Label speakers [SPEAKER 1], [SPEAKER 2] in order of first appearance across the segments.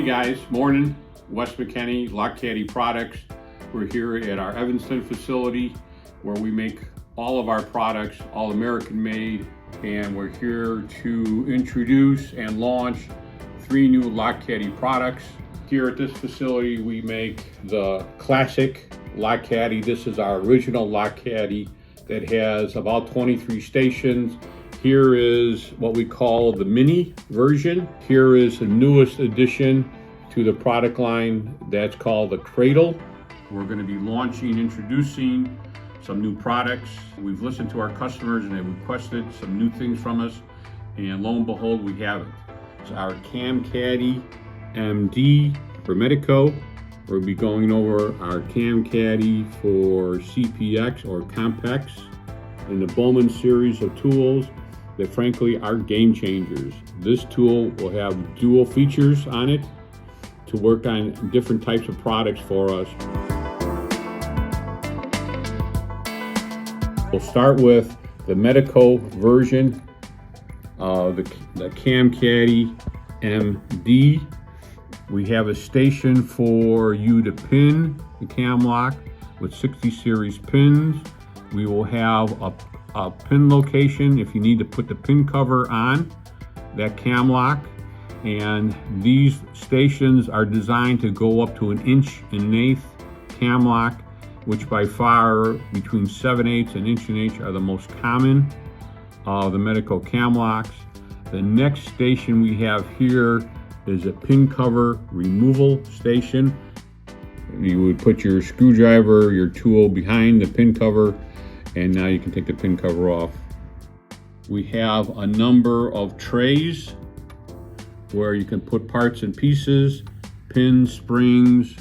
[SPEAKER 1] guys, morning. Wes McKinney, LockCaddy products. We're here at our Evanston facility where we make all of our products, all American made, and we're here to introduce and launch 3 new LockCaddy products. Here at this facility we make the classic LockCaddy. This is our original LockCaddy that has about 23 stations. Here is what we call the mini version. Here is the newest addition to the product line that's called the Cradle. We're going to be introducing some new products. We've listened to our customers and they requested some new things from us, and lo and behold, we have it. It's our CamCaddy MD for Medeco. We'll be going over our CamCaddy for CPX or CompX and the Bowman series of tools that frankly are game changers. This tool will have dual features on it to work on different types of products for us. We'll start with the Medeco version of the CamCaddy MD. We have a station for you to pin the Camlock with 60 series pins. We will have a pin location if you need to put the pin cover on that Camlock. And these stations are designed to go up to 1 1/8" Camlock, which by far between 7/8 and 1 1/8 are the most common of the Medeco Camlocks. The next station we have here is a pin cover removal station. You would put your screwdriver, your tool behind the pin cover, and now you can take the pin cover off. We have a number of trays where you can put parts and pieces, pins, springs.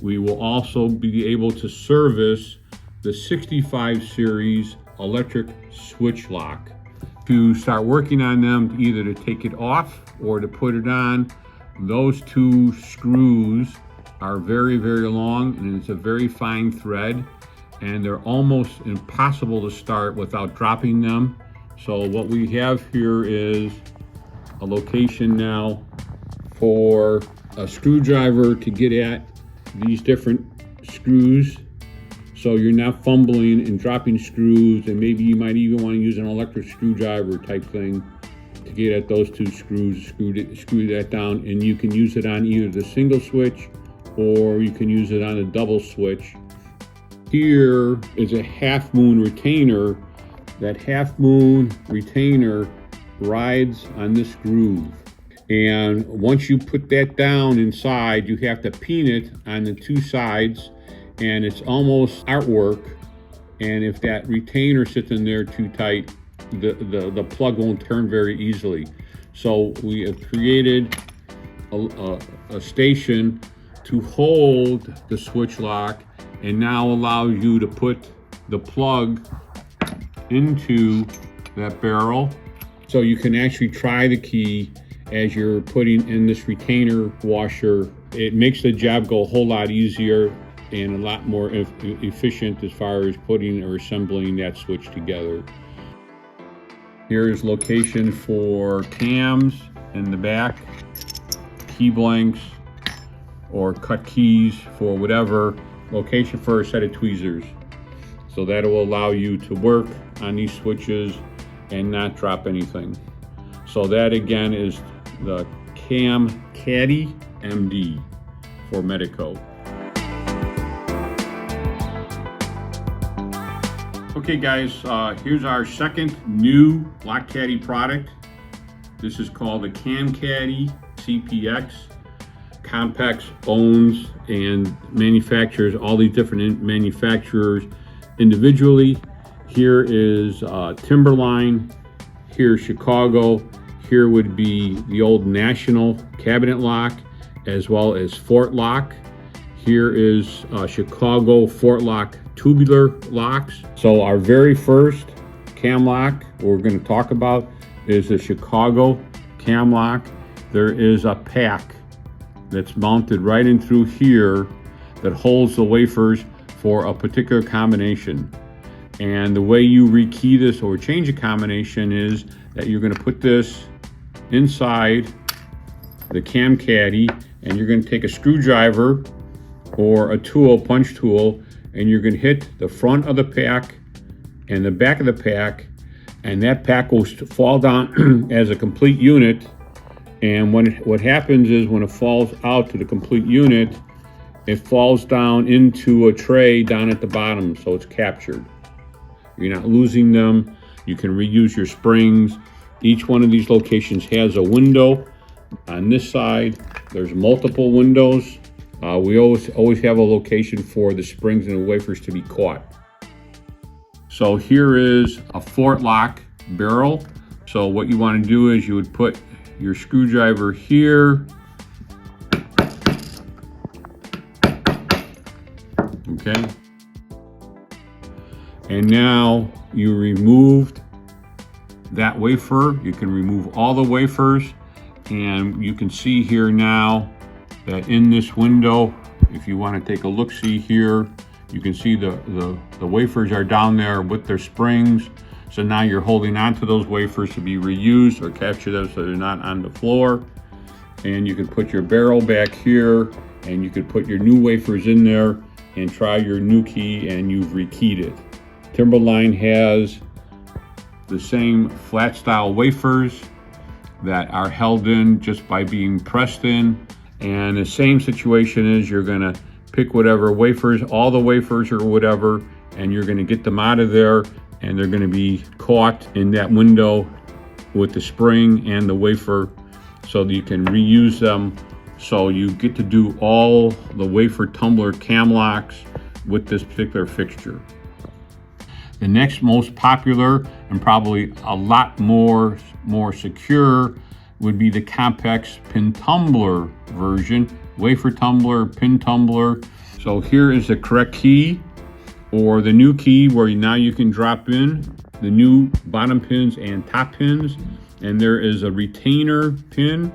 [SPEAKER 1] We will also be able to service the 65 series electric switch lock. To start working on them, either to take it off or to put it on, those 2 screws are very, very long, and it's a very fine thread, and they're almost impossible to start without dropping them. So what we have here is a location now for a screwdriver to get at these different screws, so you're not fumbling and dropping screws, and maybe you might even want to use an electric screwdriver type thing to get at those 2 screws, screw that down, and you can use it on either the single switch or you can use it on a double switch. Here is a half moon retainer. That half moon retainer rides on this groove, and once you put that down inside, you have to pin it on the 2 sides, and it's almost artwork. And if that retainer sits in there too tight, the plug won't turn very easily. So we have created a station to hold the switch lock, and now allows you to put the plug into that barrel, so you can actually try the key as you're putting in this retainer washer. It makes the job go a whole lot easier and a lot more efficient as far as putting or assembling that switch together. Here's location for cams in the back, key blanks, or cut keys for whatever. Location for a set of tweezers. So that will allow you to work on these switches and not drop anything. So that again is the CamCaddy MD for Medeco. Okay guys, here's our second new LockCaddy product. This is called the CamCaddy CPX. CompX owns and manufactures all these different manufacturers individually. Here is Timberline, here's Chicago, here would be the old National cabinet lock, as well as Fort Lock. Here is Chicago Fort Lock tubular locks. So our very first cam lock we're going to talk about is the Chicago cam lock. There is a pack that's mounted right in through here that holds the wafers for a particular combination. And the way you rekey this or change a combination is that you're going to put this inside the CamCaddy, and you're going to take a screwdriver or a tool, punch tool, and you're going to hit the front of the pack and the back of the pack, and that pack will fall down as a complete unit. And what happens is when it falls out to the complete unit, it falls down into a tray down at the bottom, so it's captured. You're not losing them. You can reuse your springs. Each one of these locations has a window. On this side, there's multiple windows. We always have a location for the springs and the wafers to be caught. So here is a fort lock barrel. So what you want to do is you would put your screwdriver here. Okay. And now you removed that wafer. You can remove all the wafers, and you can see here now that in this window, if you want to take a look-see here, you can see the wafers are down there with their springs. So now you're holding on to those wafers to be reused or capture them so they're not on the floor. And you can put your barrel back here, and you could put your new wafers in there and try your new key, and you've rekeyed it. Timberline has the same flat style wafers that are held in just by being pressed in. And the same situation is you're gonna pick whatever wafers, all the wafers or whatever, and you're gonna get them out of there, and they're gonna be caught in that window with the spring and the wafer so that you can reuse them. So you get to do all the wafer tumbler Camlocks with this particular fixture. The next most popular and probably a lot more secure would be the CompX pin tumbler version, wafer tumbler, pin tumbler. So here is the correct key, or the new key, where now you can drop in the new bottom pins and top pins, and there is a retainer pin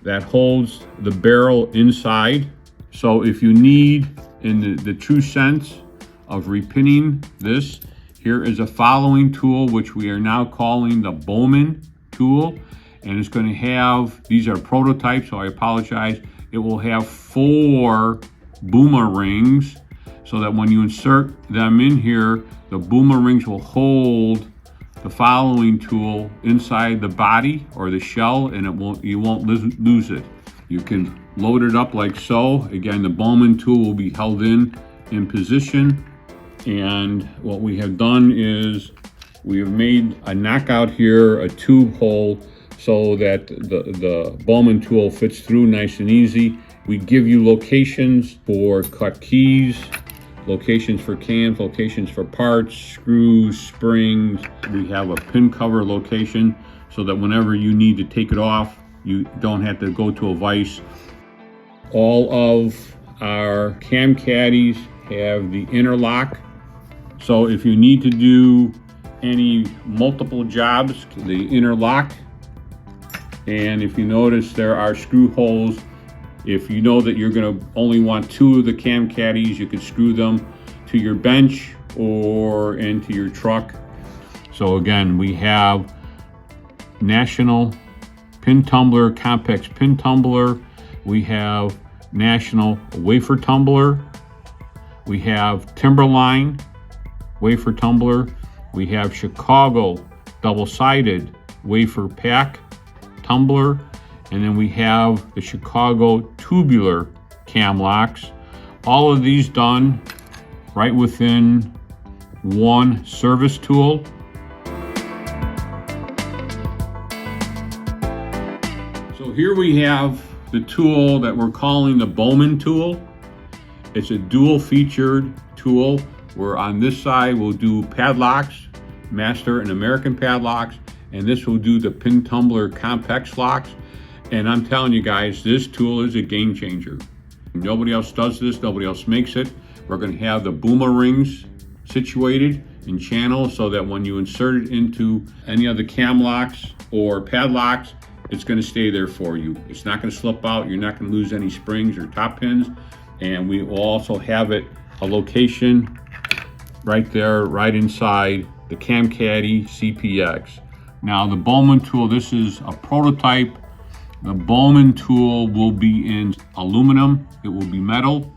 [SPEAKER 1] that holds the barrel inside. So if you need, in the true sense of repinning this, here is a following tool, which we are now calling the Bowman Tool. And it's going to have, these are prototypes, so I apologize. It will have 4 boomerangs, so that when you insert them in here, the boomerangs will hold the following tool inside the body or the shell, and you won't lose it. You can load it up like so. Again, the Bowman tool will be held in position. And what we have done is we have made a knockout here, a tube hole, so that the Bowman tool fits through nice and easy. We give you locations for cut keys, locations for cams, locations for parts, screws, springs. We have a pin cover location so that whenever you need to take it off, you don't have to go to a vise. All of our CamCaddies have the interlock. So if you need to do any multiple jobs, the interlock. And if you notice, there are screw holes. If you know that you're going to only want 2 of the CamCaddies, you could screw them to your bench or into your truck. So again, we have National Pin Tumbler, CompX Pin Tumbler. We have National Wafer Tumbler. We have Timberline Wafer Tumbler. We have Chicago double-sided wafer pack tumbler, and then we have the Chicago Tubular Camlocks. All of these done right within one service tool. So here we have the tool that we're calling the Bowman Tool. It's a dual featured tool, where on this side we'll do padlocks, master and American padlocks, and this will do the pin tumbler CompX locks. And I'm telling you guys, this tool is a game changer. Nobody else does this, nobody else makes it. We're going to have the boomerangs situated in channels so that when you insert it into any of the Camlocks or padlocks, it's going to stay there for you. It's not going to slip out. You're not going to lose any springs or top pins. And we will also have it a location right there, right inside the CamCaddy CPX. Now the Bowman tool, this is a prototype. The Bowman tool will be in aluminum, it will be metal,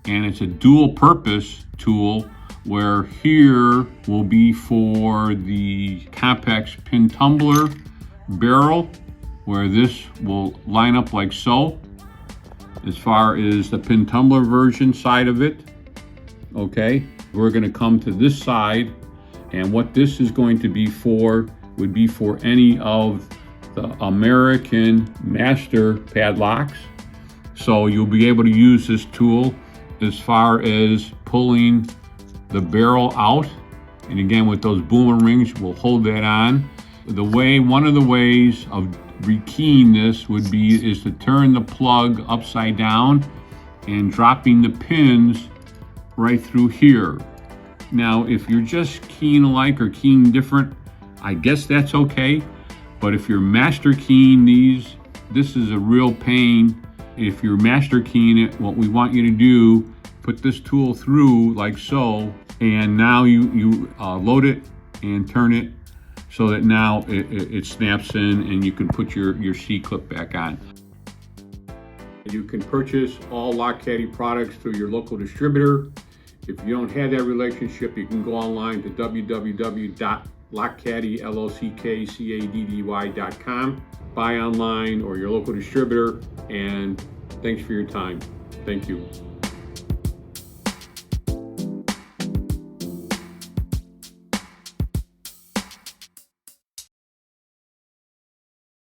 [SPEAKER 1] and it's a dual purpose tool where here will be for the CompX pin tumbler barrel, where this will line up like so, as far as the pin tumbler version side of it. Okay, we're going to come to this side, and what this is going to be for would be for any of the American master padlocks. So you'll be able to use this tool as far as pulling the barrel out, and again with those Bowman rings we'll hold that on. One of the ways of rekeying this would be is to turn the plug upside down and dropping the pins right through here. Now if you're just keying alike or keying different, I guess that's okay, but if you're master keying these, this is a real pain. If you're master keying it, what we want you to do, put this tool through like so, and now you load it and turn it so that now it snaps in and you can put your C-clip back on. You can purchase all LockCaddy products through your local distributor. If you don't have that relationship, you can go online to www.LockCaddy.com, buy online or your local distributor, and thanks for your time. Thank you.